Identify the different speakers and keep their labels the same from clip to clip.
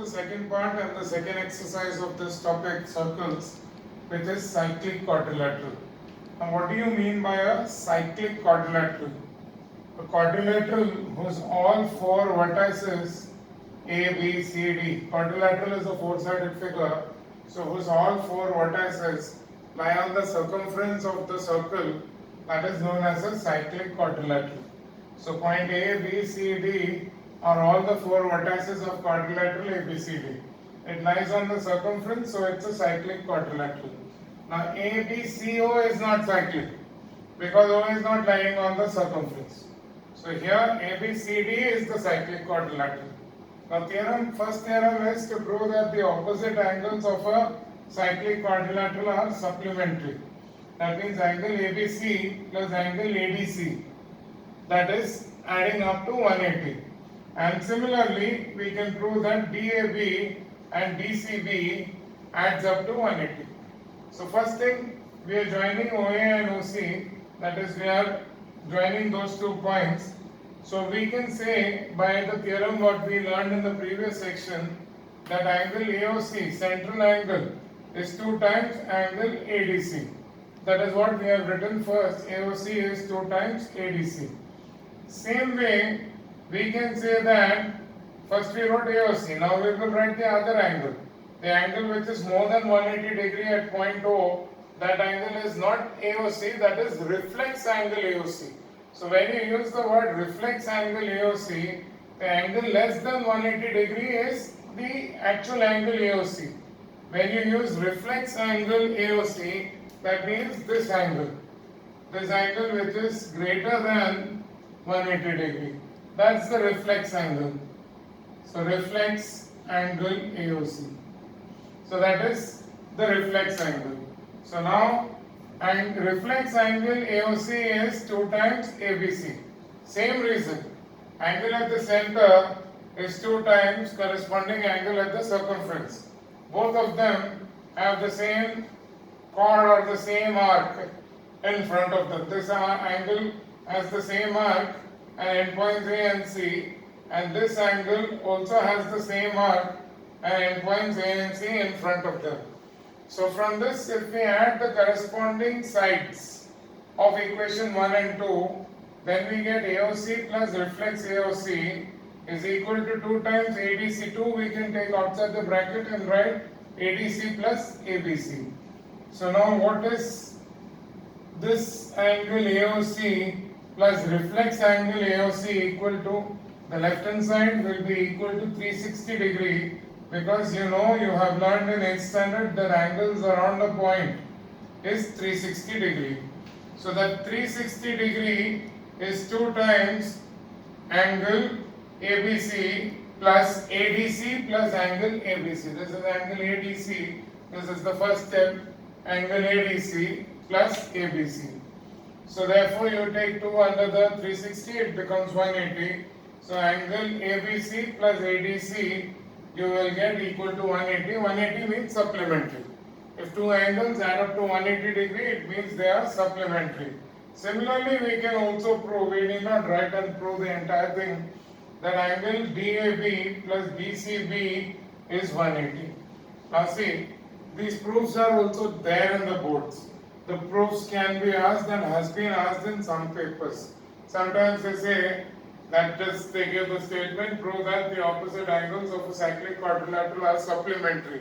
Speaker 1: the second part and the second exercise of this topic, circles, which is cyclic quadrilateral. Now, what do you mean by a cyclic quadrilateral? A quadrilateral whose all four vertices A, B, C, D. Quadrilateral is a four-sided figure, so whose all four vertices lie on the circumference of the circle, that is known as a cyclic quadrilateral. So point A, B, C, D are all the four vertices of quadrilateral ABCD. It lies on the circumference, so it's a cyclic quadrilateral. Now ABCO is not cyclic because O is not lying on the circumference. So here ABCD is the cyclic quadrilateral. Now first theorem is to prove that the opposite angles of a cyclic quadrilateral are supplementary. That means angle ABC plus angle ADC, that is adding up to 180. And similarly, we can prove that DAB and DCB adds up to 180. So first thing, we are joining OA and OC, that is we are joining those 2 points. So we can say by the theorem what we learned in the previous section that angle AOC, central angle, is 2 times angle ADC. That is what we have written first. AOC is 2 times ADC. Same way, we can say that first we wrote AOC. Now we will write the other angle. The angle which is more than 180 degree at point O, that angle is not AOC, that is reflex angle AOC. So when you use the word reflex angle AOC, the angle less than 180 degree is the actual angle AOC. When you use reflex angle AOC, that means this angle which is greater than 180 degree. That's the reflex angle. So reflex angle AOC. So that is the reflex angle. So now, and reflex angle AOC is 2 times ABC. Same reason. Angle at the center is 2 times corresponding angle at the circumference. Both of them have the same chord or the same arc in front of them. This angle has the same arc and endpoints A and C, and this angle also has the same arc and endpoints A and C in front of them. So from this, if we add the corresponding sides of equation 1 and 2, then we get AOC plus reflex AOC is equal to 2 times ADC2. We can take outside the bracket and write ADC plus ABC. So now what is this angle AOC plus reflex angle AOC equal to? The left hand side will be equal to 360 degree, because you know, you have learned in 8th standard that angles around a point is 360 degree. So that 360 degree is 2 times angle ABC plus ADC plus angle ABC. This is angle ADC. This is the first step. Angle ADC plus ABC. So therefore you take 2 under the 360, it becomes 180. So angle ABC plus ADC you will get equal to 180. 180 means supplementary. If 2 angles add up to 180 degree, it means they are supplementary. Similarly, we can also prove, we need not write and prove the entire thing, that angle DAB plus DCB is 180. Now see, these proofs are also there in the boards. The proofs can be asked and has been asked in some papers. Sometimes they say that just they give the statement, prove that the opposite angles of a cyclic quadrilateral are supplementary.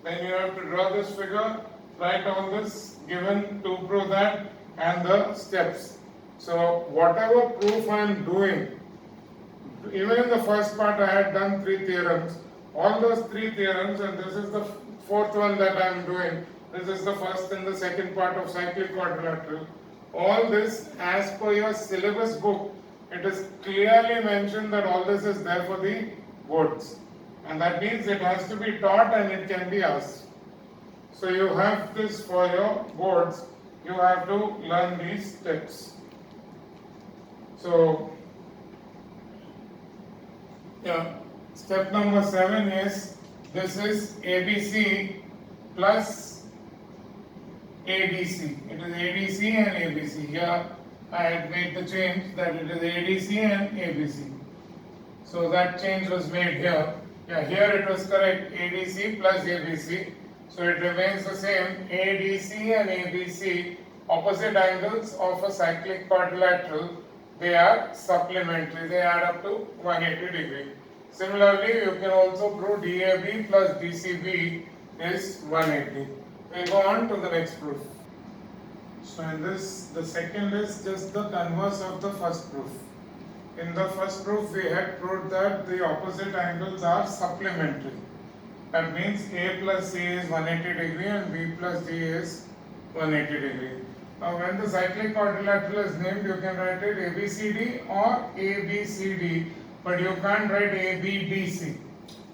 Speaker 1: Then you have to draw this figure, write down this given to prove that and the steps. So whatever proof I am doing, even in the first part I had done 3 theorems. All those 3 theorems, and this is the 4th one that I am doing. This is the first and the second part of cyclic quadrilateral. All this as per your syllabus book, it is clearly mentioned that all this is there for the boards. And that means it has to be taught and it can be asked. So you have this for your boards. You have to learn these steps. So, step number 7 is, this is ABC plus ADC. It is ADC and ABC. Here I had made the change that it is ADC and ABC. So that change was made here. Yeah, here it was correct. ADC plus ABC. So it remains the same. ADC and ABC, opposite angles of a cyclic quadrilateral, they are supplementary. They add up to 180 degree. Similarly, you can also prove DAB plus DCB is 180. We go on to the next proof. So in this, the second is just the converse of the first proof. In the first proof, we had proved that the opposite angles are supplementary. That means A plus C is 180 degree and B plus D is 180 degree. Now when the cyclic quadrilateral is named, you can write it ABCD or ABCD, but you can't write ABDC.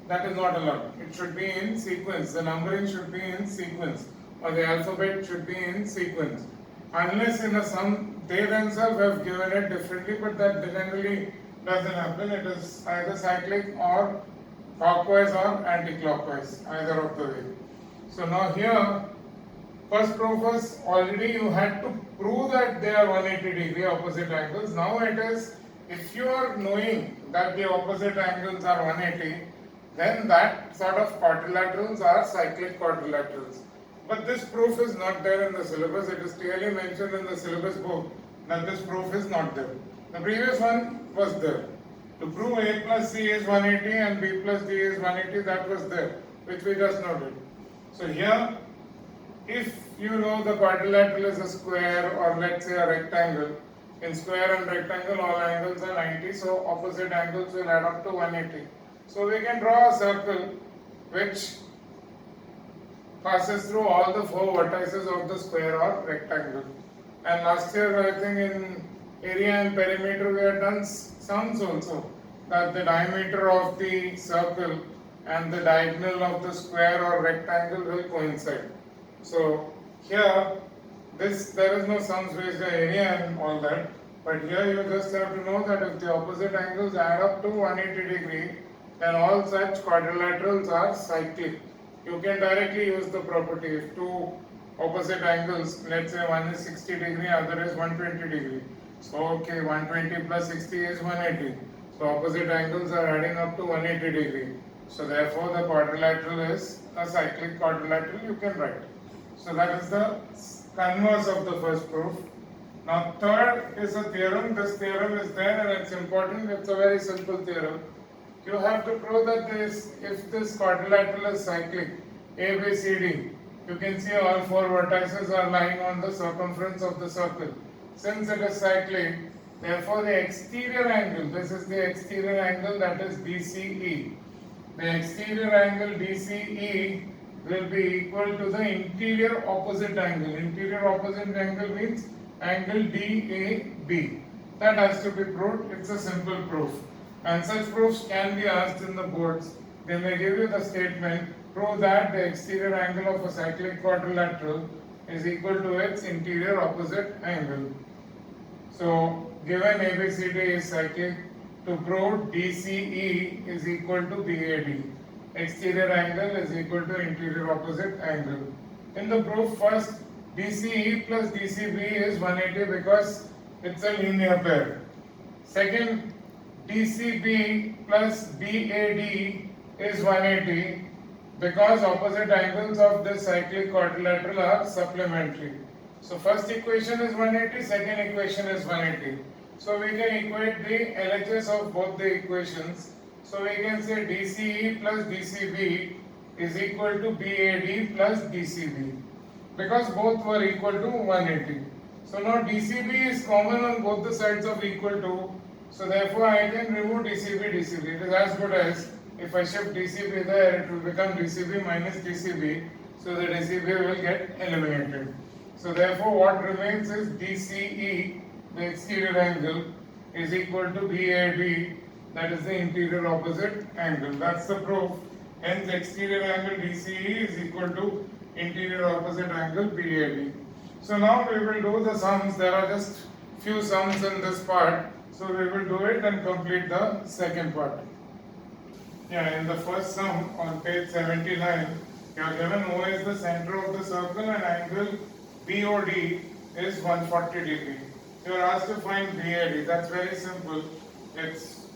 Speaker 1: That is not allowed. It should be in sequence. The numbering should be in sequence, or the alphabet should be in sequence. Unless in a sum, they themselves have given it differently, but that generally doesn't happen. It is either cyclic or clockwise or anti-clockwise, either of the way. So now here, first proof was already you had to prove that they are 180 degree opposite angles. Now it is, if you are knowing that the opposite angles are 180, then that sort of quadrilaterals are cyclic quadrilaterals. But this proof is not there in the syllabus. It is clearly mentioned in the syllabus book that this proof is not there. The previous one was there. To prove A plus C is 180 and B plus D is 180, that was there, which we just noted. So here, if you know the quadrilateral is a square or let's say a rectangle, in square and rectangle all angles are 90, so opposite angles will add up to 180. So we can draw a circle which passes through all the four vertices of the square or rectangle. And last year I think in area and perimeter we had done sums also, that the diameter of the circle and the diagonal of the square or rectangle will coincide. So here there is no sums based on area and all that, but here you just have to know that if the opposite angles add up to 180 degree, then all such quadrilaterals are cyclic. You can directly use the property. If two opposite angles, let's say one is 60 degree, other is 120 degree. So okay, 120 plus 60 is 180. So opposite angles are adding up to 180 degree. So therefore the quadrilateral is a cyclic quadrilateral, you can write. So that is the converse of the first proof. Now third is a theorem. This theorem is there and it's important. It's a very simple theorem. You have to prove that if this quadrilateral is cyclic, ABCD, you can see all four vertices are lying on the circumference of the circle. Since it is cyclic, therefore the exterior angle, this is the exterior angle, that is DCE. The exterior angle DCE will be equal to the interior opposite angle. Interior opposite angle means angle DAB. That has to be proved. It's a simple proof. And such proofs can be asked in the boards. They may give you the statement, prove that the exterior angle of a cyclic quadrilateral is equal to its interior opposite angle. So, given ABCD is cyclic, to prove DCE is equal to BAD. Exterior angle is equal to interior opposite angle. In the proof, first DCE plus DCB is 180 because it's a linear pair. Second, DCB plus BAD is 180 because opposite angles of this cyclic quadrilateral are supplementary. So first equation is 180, second equation is 180. So we can equate the LHS of both the equations. So we can say DCE plus DCB is equal to BAD plus DCB because both were equal to 180. So now DCB is common on both the sides of equal to. So therefore I can remove DCB. It is as good as if I shift DCB there, it will become DCB minus DCB. So the DCB will get eliminated. So therefore what remains is DCE, the exterior angle, is equal to BAD, that is the interior opposite angle. That's the proof. Hence exterior angle DCE is equal to interior opposite angle BAD. So now we will do the sums. There are just few sums in this part. So we will do it and complete the second part. Yeah, in the first sum on page 79, you are given O is the center of the circle and angle BOD is 140 degree. You are asked to find BAD. That's very simple. It's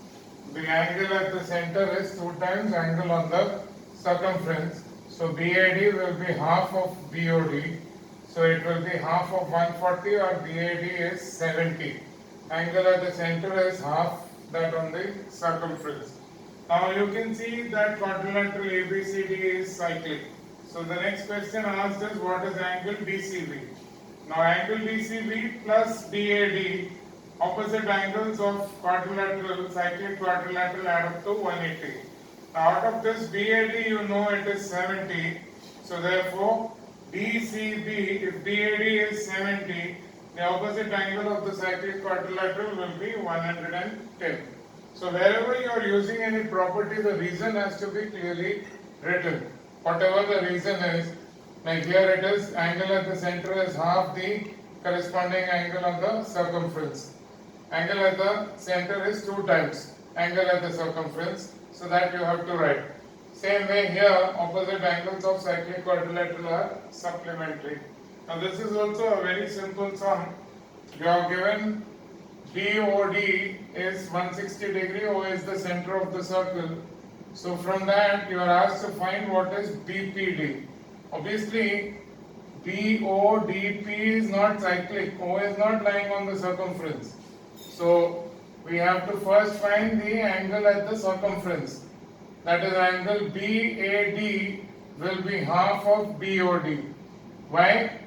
Speaker 1: The angle at the center is 2 times angle on the circumference. So BAD will be half of BOD. So it will be half of 140, or BAD is 70. Angle at the center is half that on the circumference. Now you can see that quadrilateral ABCD is cyclic. So the next question asked is, what is angle DCB? Now angle DCB plus BAD, opposite angles of quadrilateral, cyclic quadrilateral, add up to 180. Now out of this BAD, you know it is 70. So therefore DCB, if BAD is 70, the opposite angle of the cyclic quadrilateral will be 110. So wherever you are using any property, the reason has to be clearly written. Whatever the reason is, like here it is, angle at the center is half the corresponding angle on the circumference. Angle at the center is 2 times angle at the circumference, so that you have to write. Same way here, opposite angles of cyclic quadrilateral are supplementary. Now this is also a very simple sum. You are given BOD is 160 degree, O is the center of the circle. So from that you are asked to find what is BPD. Obviously BODP is not cyclic, O is not lying on the circumference. So we have to first find the angle at the circumference. That is, angle BAD will be half of BOD. Why?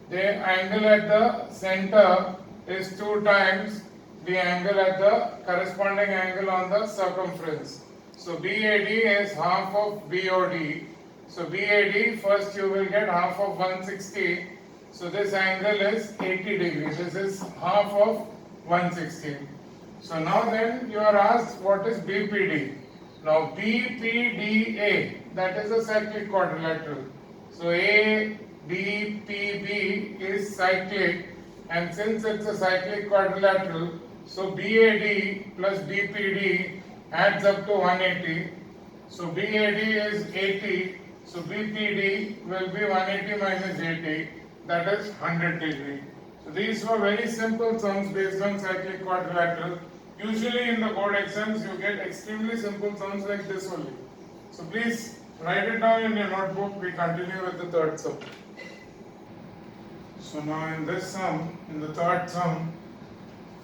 Speaker 1: The angle at the center is 2 times the angle at the corresponding angle on the circumference. So BAD is half of BOD. So BAD, first you will get half of 160. So this angle is 80 degrees. This is half of 160. So now then you are asked what is BPD. Now BPDA, that is a cyclic quadrilateral. So ABPB is cyclic, and since it's a cyclic quadrilateral, so BAD plus BPD adds up to 180. So BAD is 80, so BPD will be 180 minus 80, that is 100 degree. So these were very simple sums based on cyclic quadrilateral. Usually in the board exams you get extremely simple sums like this only. So please write it down in your notebook. We continue with the third sum. So now in this sum, in the third sum,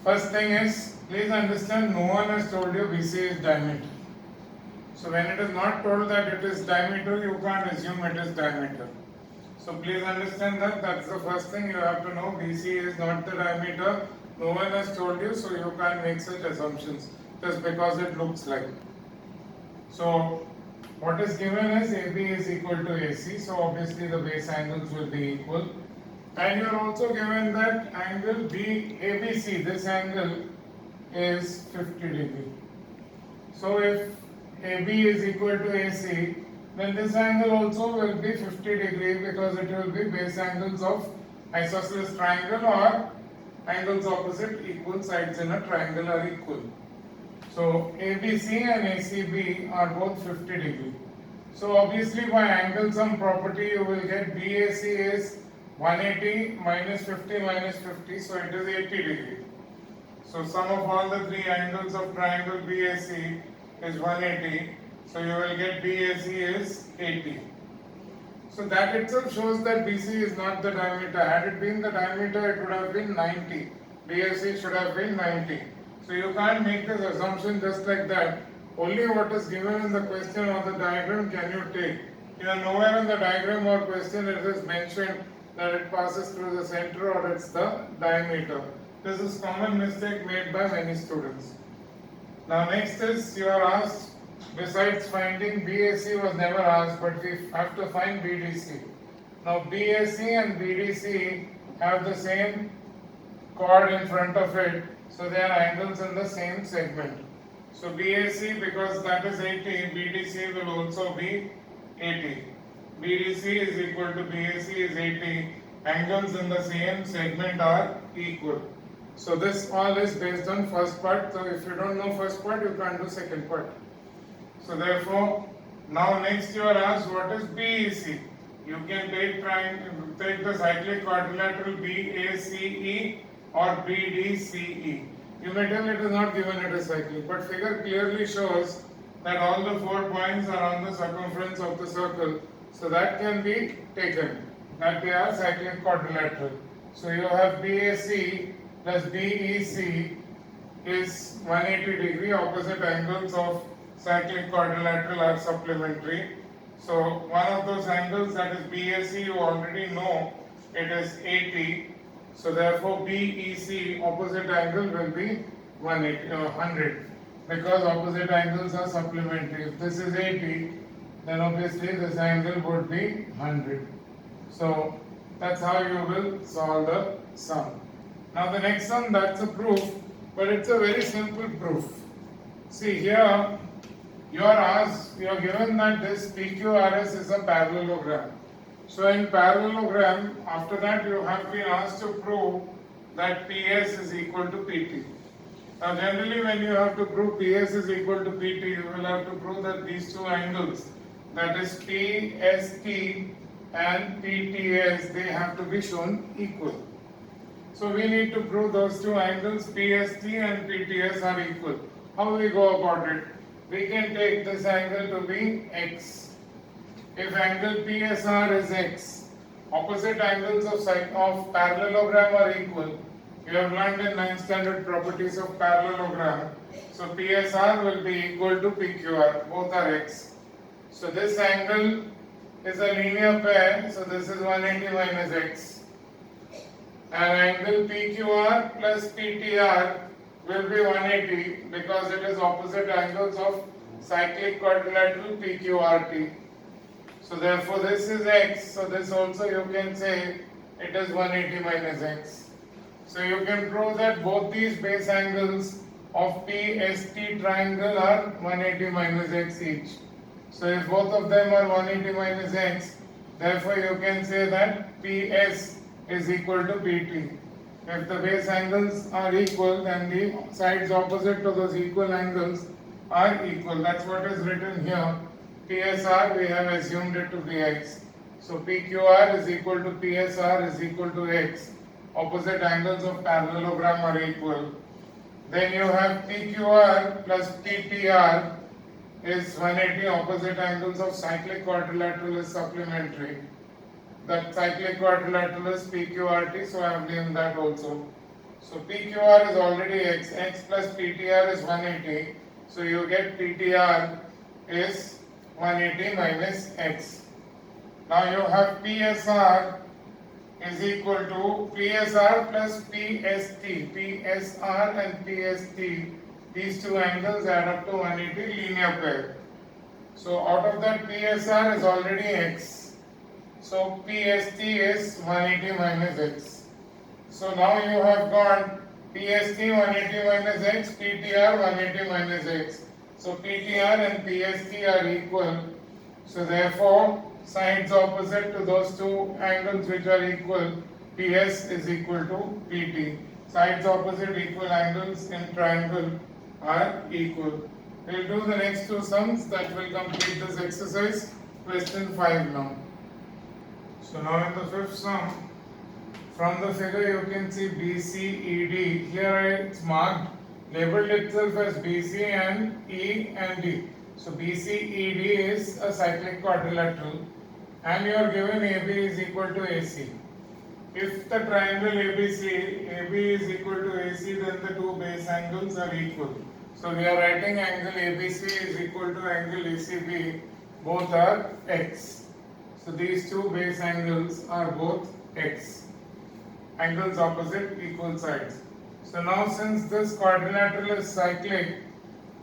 Speaker 1: first thing is, please understand, no one has told you BC is diameter. So when it is not told that it is diameter, you can't assume it is diameter. So please understand that that's the first thing you have to know. BC is not the diameter. No one has told you, so you can't make such assumptions just because it looks like. So what is given is AB is equal to AC, so obviously the base angles will be equal. And you are also given that angle ABC, this angle is 50 degree. So if AB is equal to AC, then this angle also will be 50 degree, because it will be base angles of isosceles triangle, or angles opposite equal sides in a triangle are equal. So ABC and ACB are both 50 degree. So obviously by angle sum property you will get BAC is 180 minus 50 minus 50, so it is 80 degree. So sum of all the 3 angles of triangle BAC is 180, so you will get BAC is 80. So that itself shows that BC is not the diameter. Had it been the diameter, it would have been 90. BAC should have been 90. So you can't make this assumption just like that. Only what is given in the question or the diagram can you take. You know, nowhere in the diagram or question it is mentioned that it passes through the center or it's the diameter. This is common mistake made by many students. Now next is, you are asked, besides finding BAC was never asked, but we have to find BDC. Now BAC and BDC have the same chord in front of it, so they are angles in the same segment. So BAC, because that is 80, BDC will also be 80. BDC is equal to BAC is 80. Angles in the same segment are equal. So this all is based on first part. So if you don't know first part, you can't do second part. So therefore, now next you are asked what is BEC. You can take the cyclic quadrilateral BACE or BDCE. You may tell it is not given it is cyclic, but figure clearly shows that all the 4 points are on the circumference of the circle, so that can be taken, that they are cyclic quadrilateral. So you have BAC plus BEC is 180 degree, opposite angles of cyclic quadrilateral are supplementary. So one of those angles, that is BAC, you already know it is 80. So therefore BEC opposite angle will be 100, because opposite angles are supplementary. If this is 80, then obviously this angle would be 100. So that's how you will solve the sum. Now the next sum, that's a proof, but it's a very simple proof. See here, you are given that this PQRS is a parallelogram. So in parallelogram, after that you have been asked to prove that PS is equal to PT. Now generally when you have to prove PS is equal to PT, you will have to prove that these two angles, that is PST and PTS, they have to be shown equal. So we need to prove those two angles PST and PTS are equal. How will we go about it? We can take this angle to be X. If angle PSR is X, opposite angles of parallelogram are equal. You have learned in 9th standard properties of parallelogram. So PSR will be equal to PQR, both are X. So this angle is a linear pair, so this is 180 minus X. And angle PQR plus PTR will be 180 because it is opposite angles of cyclic quadrilateral PQRT. So therefore this is X, so this also you can say it is 180 minus X. So you can prove that both these base angles of PST triangle are 180 minus X each. So if both of them are 180 minus X, therefore you can say that PS is equal to PT. If the base angles are equal, then the sides opposite to those equal angles are equal. That's what is written here. PSR, we have assumed it to be X. So PQR is equal to PSR is equal to X. Opposite angles of parallelogram are equal. Then you have PQR plus PTR is 180, opposite angles of cyclic quadrilateral is supplementary. That cyclic quadrilateral is PQRT, so I have named that also. So PQR is already X, X plus PTR is 180. So you get PTR is 180 minus X. Now you have PSR is equal to PSR plus PST. PSR and PST, these two angles add up to 180 linear pair. So out of that PSR is already X. So PST is 180 minus X. So now you have got PST 180 minus X, PTR 180 minus X. So PTR and PST are equal. So therefore, sides opposite to those two angles which are equal, PS is equal to PT. Sides opposite equal angles in triangle are equal. We will do the next two sums that will complete this exercise. Question 5 now. So now in the fifth sum, from the figure you can see BCED. Here it's marked, labeled itself as BC and E and D. So BCED is a cyclic quadrilateral and you are given AB is equal to AC. If the triangle ABC, AB is equal to AC, then the two base angles are equal. So we are writing angle ABC is equal to angle ACB, both are X. So these two base angles are both X. Angles opposite equal sides. So now since this quadrilateral is cyclic,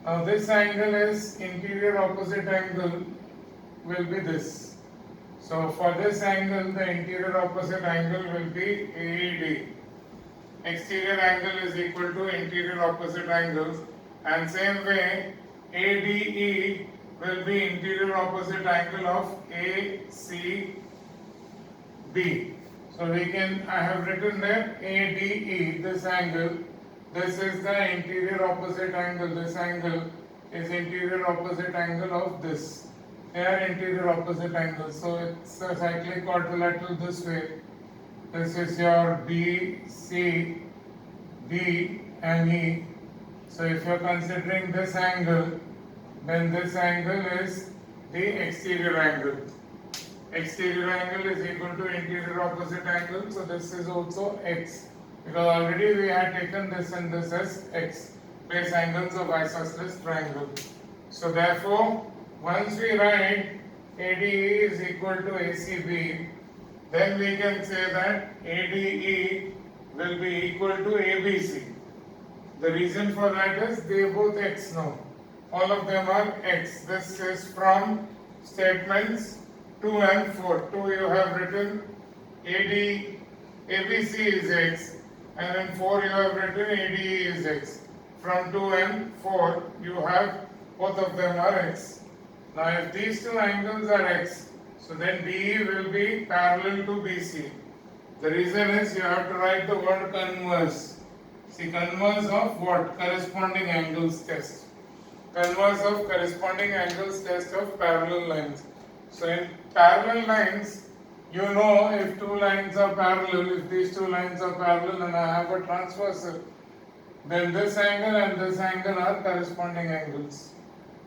Speaker 1: now this angle is interior opposite angle will be this. So for this angle, the interior opposite angle will be AED. Exterior angle is equal to interior opposite angles, and same way ADE will be interior opposite angle of ACB. So we can, I have written there ADE, this angle. This is the interior opposite angle. This angle is interior opposite angle of this. They are interior opposite angles. So it's a cyclic quadrilateral this way. This is your B, C, D and E. So if you are considering this angle, then this angle is the exterior angle. Exterior angle is equal to interior opposite angle, so this is also x, because already we had taken this and this as x, base angles of isosceles triangle. So therefore, once we write ADE is equal to ACB, then we can say that ADE will be equal to ABC. The reason for that is they both x now. All of them are x. This is from statements 2 and 4. 2 you have written ABC is x, and in 4 you have written ADE is x. From 2 and 4 you have both of them are x. Now if these two angles are x, so then DE will be parallel to BC. The reason is you have to write the word converse. See, converse of what? Corresponding angles test. Converse of corresponding angles test of parallel lines. So in parallel lines, you know if two lines are parallel, if these two lines are parallel and I have a transversal, then this angle and this angle are corresponding angles.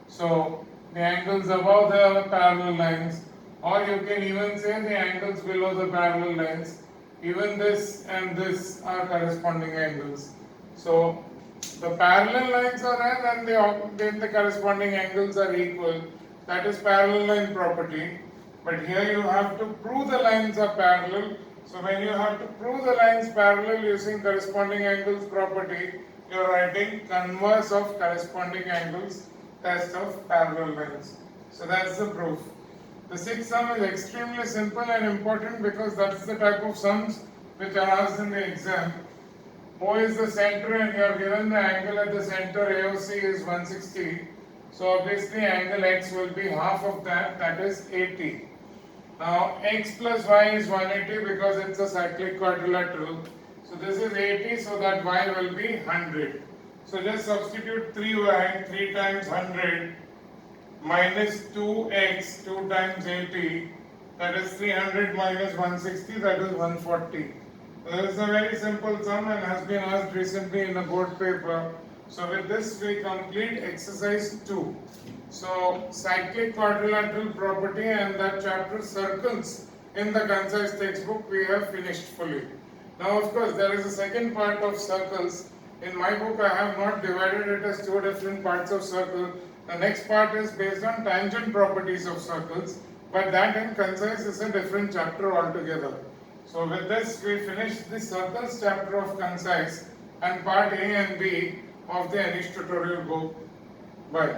Speaker 1: So the angles above the parallel lines, or you can even say the angles below the parallel lines, even this and this are corresponding angles. So the parallel lines are there and then the corresponding angles are equal. That is parallel line property. But here you have to prove the lines are parallel. So when you have to prove the lines parallel using corresponding angles property, you are writing converse of corresponding angles test of parallel lines. So that's the proof. The sixth sum is extremely simple and important because that's the type of sums which are asked in the exam. O is the center and you are given the angle at the center AOC is 160. So obviously angle x will be half of that, that is 80. Now x plus y is 180 because it's a cyclic quadrilateral. So this is 80, so that y will be 100. So just substitute 3y, 3 times 100 minus 2x, 2 times 80, that is 300 minus 160, that is 140. This is a very simple sum and has been asked recently in a board paper. So with this we complete exercise 2. So cyclic quadrilateral property and that chapter circles in the concise textbook we have finished fully. Now of course there is a second part of circles. In my book I have not divided it as two different parts of circle. The next part is based on tangent properties of circles, but that in concise is a different chapter altogether. So with this we finish the circles chapter of concise and part A and B of the Anish tutorial book. Bye.